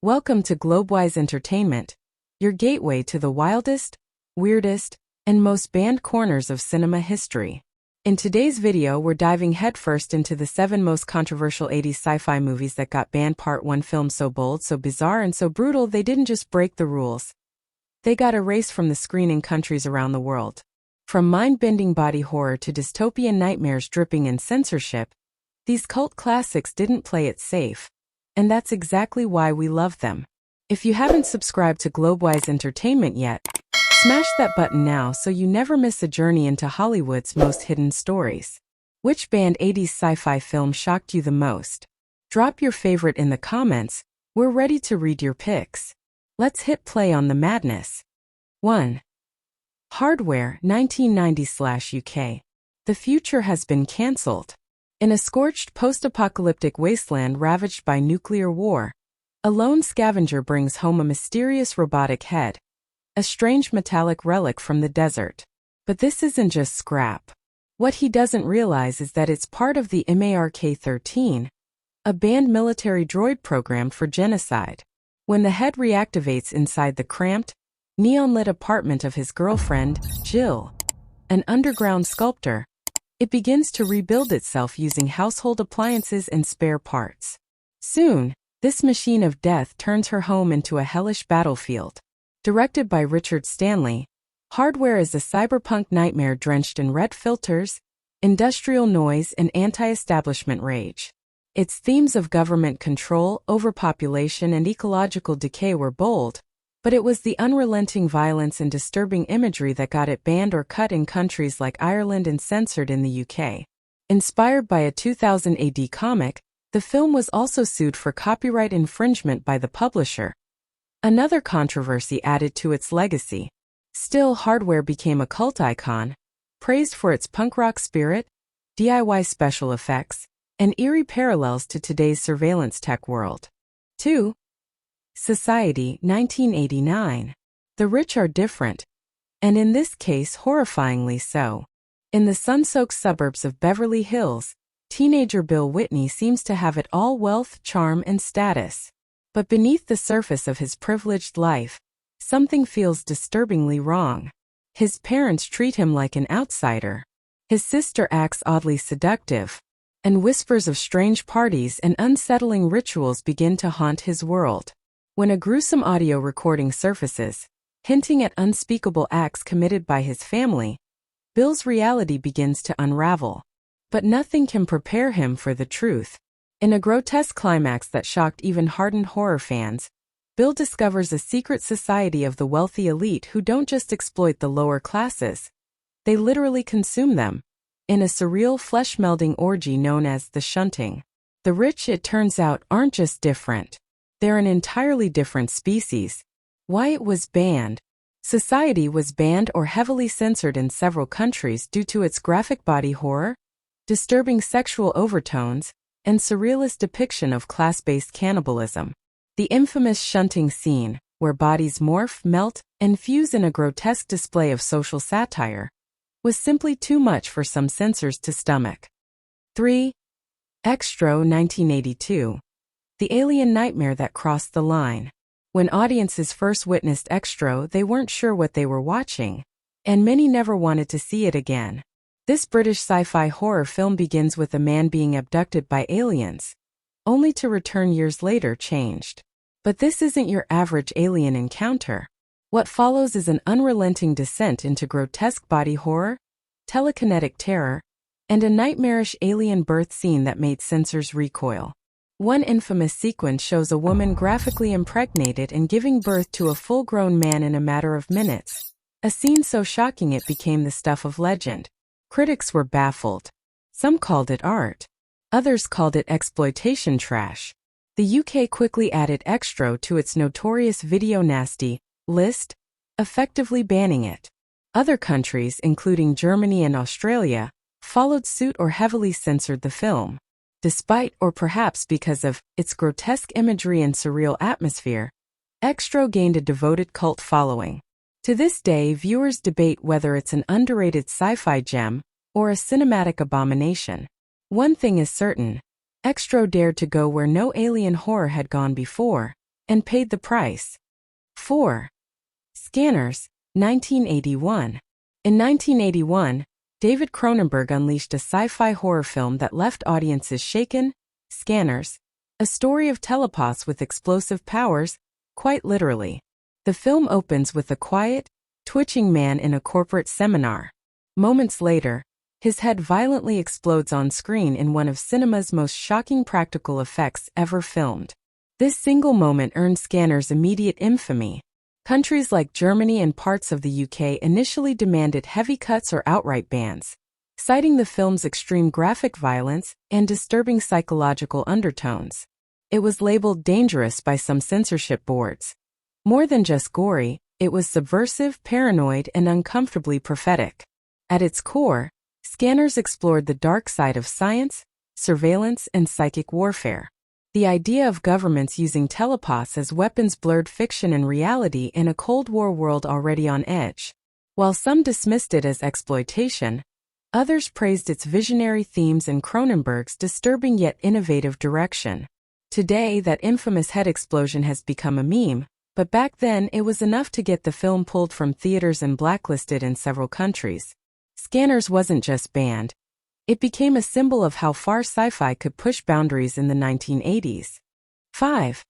Welcome to Globewise Entertainment, your gateway to the wildest, weirdest, and most banned corners of cinema history. In today's video, we're diving headfirst into the 7 most controversial 80s sci-fi movies that got banned. Part 1: films so bold, so bizarre, and so brutal they didn't just break the rules. They got erased from the screen in countries around the world. From mind-bending body horror to dystopian nightmares dripping in censorship, these cult classics didn't play it safe. And that's exactly why we love them. If you haven't subscribed to Globewise Entertainment yet, smash that button now so you never miss a journey into Hollywood's most hidden stories. Which banned 80s sci-fi film shocked you the most? Drop your favorite in the comments. We're ready to read your picks. Let's hit play on the madness. 1. Hardware, 1990/UK. The future has been cancelled. In a scorched post-apocalyptic wasteland ravaged by nuclear war, a lone scavenger brings home a mysterious robotic head, a strange metallic relic from the desert. But this isn't just scrap. What he doesn't realize is that it's part of the Mark-13, a banned military droid programmed for genocide. When the head reactivates inside the cramped, neon-lit apartment of his girlfriend, Jill, an underground sculptor, it begins to rebuild itself using household appliances and spare parts. Soon, this machine of death turns her home into a hellish battlefield. Directed by Richard Stanley, Hardware is a cyberpunk nightmare drenched in red filters, industrial noise, and anti-establishment rage. Its themes of government control, overpopulation, and ecological decay were bold, but it was the unrelenting violence and disturbing imagery that got it banned or cut in countries like Ireland and censored in the UK. Inspired by a 2000 AD comic, the film was also sued for copyright infringement by the publisher. Another controversy added to its legacy. Still, Hardware became a cult icon, praised for its punk rock spirit, DIY special effects, and eerie parallels to today's surveillance tech world. 2. Society, 1989. The rich are different, and in this case horrifyingly so. In the sun-soaked suburbs of Beverly Hills, teenager Bill Whitney seems to have it all: wealth, charm, and status. But beneath the surface of his privileged life, something feels disturbingly wrong. His parents treat him like an outsider. His sister acts oddly seductive, and whispers of strange parties and unsettling rituals begin to haunt his world. When a gruesome audio recording surfaces, hinting at unspeakable acts committed by his family, Bill's reality begins to unravel. But nothing can prepare him for the truth. In a grotesque climax that shocked even hardened horror fans, Bill discovers a secret society of the wealthy elite who don't just exploit the lower classes, they literally consume them, in a surreal flesh-melding orgy known as the shunting. The rich, it turns out, aren't just different. They're an entirely different species. Why it was banned? Society was banned or heavily censored in several countries due to its graphic body horror, disturbing sexual overtones, and surrealist depiction of class-based cannibalism. The infamous shunting scene, where bodies morph, melt, and fuse in a grotesque display of social satire, was simply too much for some censors to stomach. 3. Extro, 1982. The alien nightmare that crossed the line. When audiences first witnessed Extro, they weren't sure what they were watching, and many never wanted to see it again. This British sci-fi horror film begins with a man being abducted by aliens, only to return years later changed. But this isn't your average alien encounter. What follows is an unrelenting descent into grotesque body horror, telekinetic terror, and a nightmarish alien birth scene that made censors recoil. One infamous sequence shows a woman graphically impregnated and giving birth to a full-grown man in a matter of minutes, a scene so shocking it became the stuff of legend. Critics were baffled. Some called it art. Others called it exploitation trash. The UK quickly added Extro to its notorious video nasty list, effectively banning it. Other countries, including Germany and Australia, followed suit or heavily censored the film. Despite, or perhaps because of, its grotesque imagery and surreal atmosphere, Extro gained a devoted cult following. To this day, viewers debate whether it's an underrated sci-fi gem or a cinematic abomination. One thing is certain: Extro dared to go where no alien horror had gone before, and paid the price. 4. Scanners, 1981. In 1981, David Cronenberg unleashed a sci-fi horror film that left audiences shaken. Scanners, a story of telepaths with explosive powers, quite literally. The film opens with a quiet, twitching man in a corporate seminar. Moments later, his head violently explodes on screen in one of cinema's most shocking practical effects ever filmed. This single moment earned Scanners immediate infamy. Countries like Germany and parts of the UK initially demanded heavy cuts or outright bans, citing the film's extreme graphic violence and disturbing psychological undertones. It was labeled dangerous by some censorship boards. More than just gory, it was subversive, paranoid, and uncomfortably prophetic. At its core, Scanners explored the dark side of science, surveillance, and psychic warfare. The idea of governments using telepaths as weapons blurred fiction and reality in a Cold War world already on edge. While some dismissed it as exploitation, others praised its visionary themes and Cronenberg's disturbing yet innovative direction. Today, that infamous head explosion has become a meme, but back then it was enough to get the film pulled from theaters and blacklisted in several countries. Scanners wasn't just banned. It became a symbol of how far sci-fi could push boundaries in the 1980s. 5.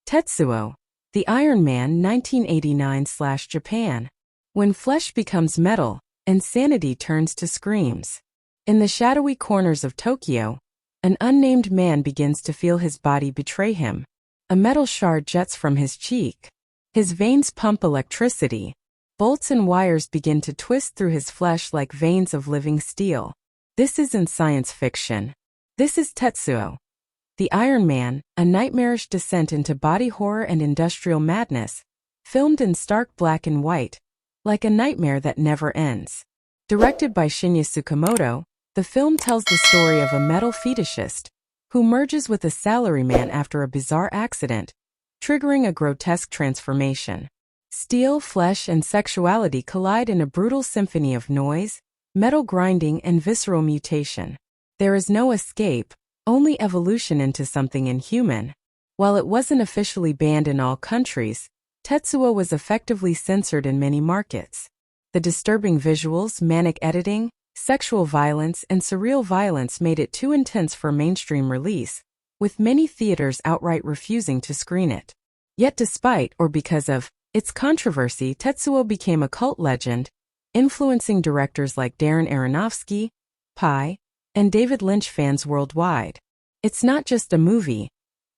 Tetsuo, the Iron Man 1989/Japan. When flesh becomes metal, and sanity turns to screams. In the shadowy corners of Tokyo, an unnamed man begins to feel his body betray him. A metal shard jets from his cheek. His veins pump electricity. Bolts and wires begin to twist through his flesh like veins of living steel. This isn't science fiction. This is Tetsuo, the Iron Man, a nightmarish descent into body horror and industrial madness, filmed in stark black and white, like a nightmare that never ends. Directed by Shinya Tsukamoto, the film tells the story of a metal fetishist who merges with a salaryman after a bizarre accident, triggering a grotesque transformation. Steel, flesh, and sexuality collide in a brutal symphony of noise, metal grinding, and visceral mutation. There is no escape, only evolution into something inhuman. While it wasn't officially banned in all countries, Tetsuo was effectively censored in many markets. The disturbing visuals, manic editing, sexual violence, and surreal violence made it too intense for mainstream release, with many theaters outright refusing to screen it. Yet despite, or because of, its controversy, Tetsuo became a cult legend, influencing directors like Darren Aronofsky, Pi, and David Lynch fans worldwide. It's not just a movie.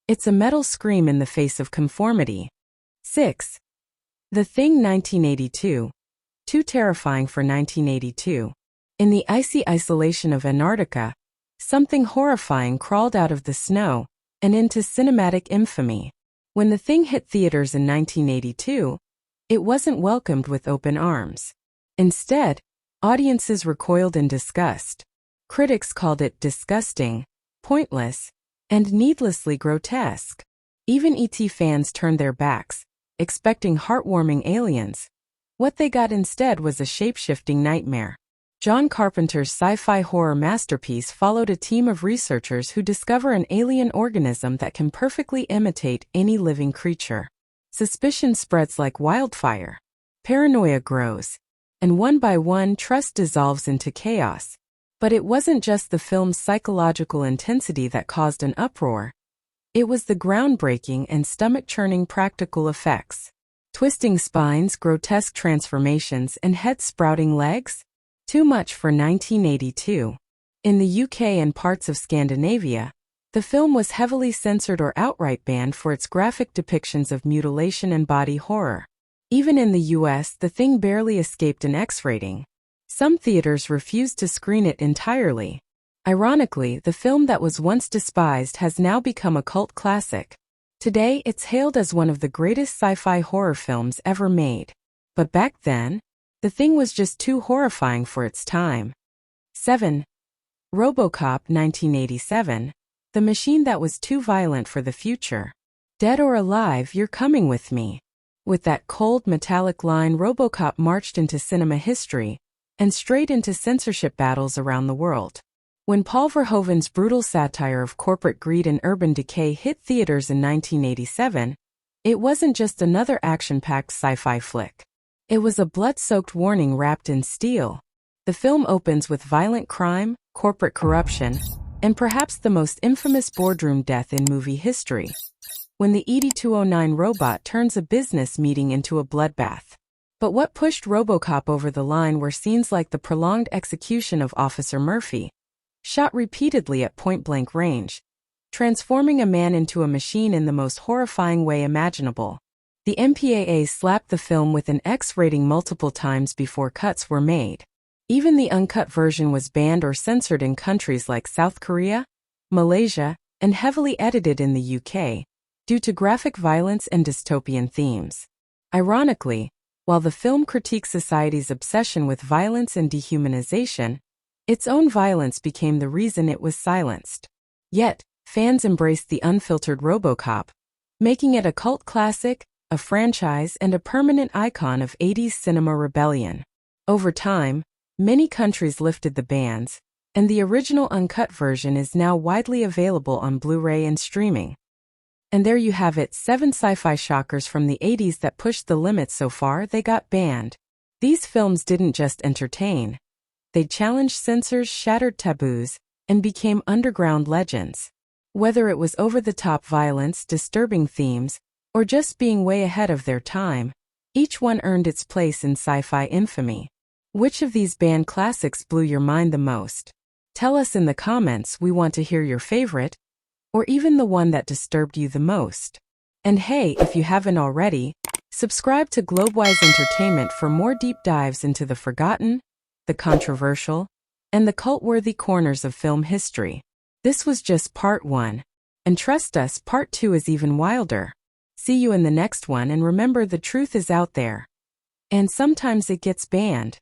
It's a metal scream in the face of conformity. 6. The Thing 1982. Too terrifying for 1982. In the icy isolation of Antarctica, something horrifying crawled out of the snow and into cinematic infamy. When The Thing hit theaters in 1982, it wasn't welcomed with open arms. Instead, audiences recoiled in disgust. Critics called it disgusting, pointless, and needlessly grotesque. Even E.T. fans turned their backs, expecting heartwarming aliens. What they got instead was a shape-shifting nightmare. John Carpenter's sci-fi horror masterpiece followed a team of researchers who discover an alien organism that can perfectly imitate any living creature. Suspicion spreads like wildfire. Paranoia grows. And one by one, trust dissolves into chaos. But it wasn't just the film's psychological intensity that caused an uproar. It was the groundbreaking and stomach-churning practical effects. Twisting spines, grotesque transformations, and head-sprouting legs? Too much for 1982. In the UK and parts of Scandinavia, the film was heavily censored or outright banned for its graphic depictions of mutilation and body horror. Even in the US, The Thing barely escaped an X rating. Some theaters refused to screen it entirely. Ironically, the film that was once despised has now become a cult classic. Today, it's hailed as one of the greatest sci-fi horror films ever made. But back then, The Thing was just too horrifying for its time. 7. RoboCop 1987. The machine that was too violent for the future. Dead or alive, you're coming with me. With that cold, metallic line, RoboCop marched into cinema history and straight into censorship battles around the world. When Paul Verhoeven's brutal satire of corporate greed and urban decay hit theaters in 1987, It wasn't just another action-packed sci-fi flick. It was a blood-soaked warning wrapped in steel. The film opens with violent crime, corporate corruption, and perhaps the most infamous boardroom death in movie history, when the 8209 robot turns a business meeting into a bloodbath. But what pushed RoboCop over the line were scenes like the prolonged execution of Officer Murphy, shot repeatedly at point-blank range, transforming a man into a machine in the most horrifying way imaginable. The MPAA slapped the film with an X rating multiple times before cuts were made. Even the uncut version was banned or censored in countries like South Korea, Malaysia, and heavily edited in the UK, due to graphic violence and dystopian themes. Ironically, while the film critiques society's obsession with violence and dehumanization, its own violence became the reason it was silenced. Yet, fans embraced the unfiltered RoboCop, making it a cult classic, a franchise, and a permanent icon of 80s cinema rebellion. Over time, many countries lifted the bans, and the original uncut version is now widely available on Blu-ray and streaming. And there you have it, 7 sci-fi shockers from the 80s that pushed the limits so far they got banned. These films didn't just entertain. They challenged censors, shattered taboos, and became underground legends. Whether it was over-the-top violence, disturbing themes, or just being way ahead of their time, each one earned its place in sci-fi infamy. Which of these banned classics blew your mind the most? Tell us in the comments. We want to hear your favorite, or even the one that disturbed you the most. And hey, if you haven't already, subscribe to Globewise Entertainment for more deep dives into the forgotten, the controversial, and the cult-worthy corners of film history. This was just part 1. And trust us, part 2 is even wilder. See you in the next one, and remember, the truth is out there. And sometimes it gets banned.